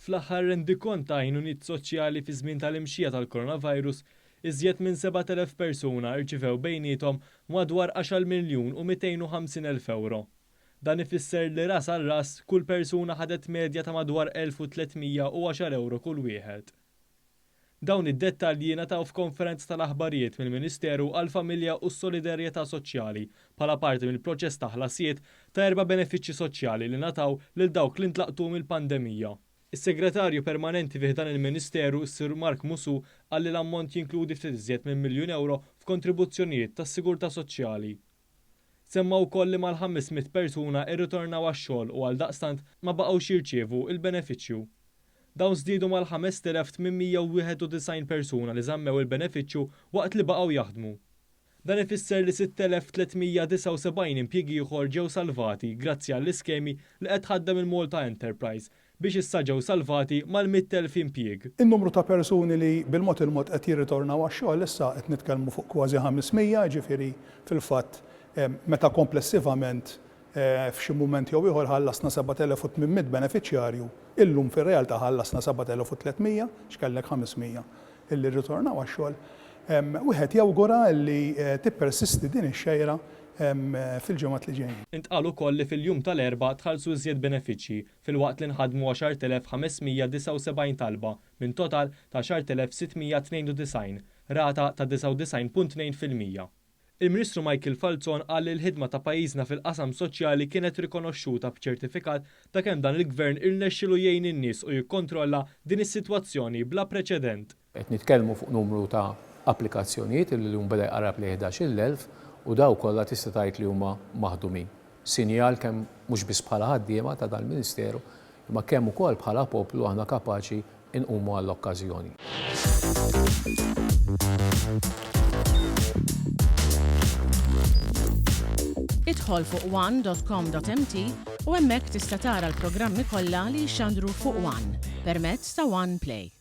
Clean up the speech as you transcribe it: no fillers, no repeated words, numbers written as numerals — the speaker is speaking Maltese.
Fl-aħħar rendikont ta' għajnuniet soċjali fi żmien tal-imxija tal-coronavirus, iżjed minn 7,000 persuna rċivew bejnietom madwar 10,250,000 euro. Dan ifisser li ras għal ras kull persuna ħadet medja ta' madwar 1,310 euro kull wieħed. Dawn id-dettalji nataw f'konferenza tal-aħbarijiet mill-Ministeru għall-Familja u s-Solidarjetà Soċjali bħala parti mill-proċess ta' ħlasijiet ta' 4 benefiċċji soċjali li nataw lil dawk li ntlaqtu mill-pandemija. Is-Segretarju Permanenti fih dan il-Ministeru, Sir Mark Musu, qal li l-ammont jinkludi ftit iżjed minn miljun euro f'kontribuzzjonijiet tas-Sigurtà Soċjali. Semma wkoll li mal-500 persuna irritornaw għax-xogħol u għaldaqstant ma baqgħux jirċievu il-benefiċċju. Dawn żdiedu mal-5,891 persuna li żammew il-benefiċċju waqt li baqgħu jaħdmu. Dan ifisser li 6,379 impjiegi ieħor ġew salvati grazzi għall-iskemi li qed ħaddem il-Malta Enterprise biex issa ġew salvati mal-100,000 impjieg. In-numru ta' persuni li bil-mod il-mod qed jirritornaw għax-xogħol issa qed nitkellmu fuq kważi 500, ġifieri fil-fatt meta komplessivament f'xi mument jew ieħor ħallasna 7,800 benefiċjarju, illum fir-realtà ħallasna 7,300 x'kellek 500 illi rritornaw għax-xogħol. Wieħed jawgura li tippersisti din ix-xejra fil-ġimgħat li ġejjin. Intqal ukoll li fil-jum tal-erba' tħallsu iżjed benefiċċji filwaqt li nħadmu 10,579 talba minn total ta' 10,692, rata ta' 99.2%. Il-Ministru Michael Falzon qal li l-ħidma ta' pajjiżna fil-qasam soċjali kienet rikonoxxuta b'ċertifikat ta' kemm dan il-Gvern irnexxielu jgħin in-nies u jikkontrolla din is-sitwazzjoni bla preċedent. Qed nitkellmu fuq numru ta' applikazzjonijiet li llum beda jqarab li 11,000 u daw kollha tista' tgħid li huma maħdumin. Sinjal kemm mhux biss bħala ħaddiema ta' dal-Ministeru, imma kemm ukoll bħala poplu aħna kapaċi inqumu għall-okkażjoni. Idħol fuq one.com.mt u hemmhekk tista' tara l-programmi kollha li jxandru fuq One permezz ta' One Play.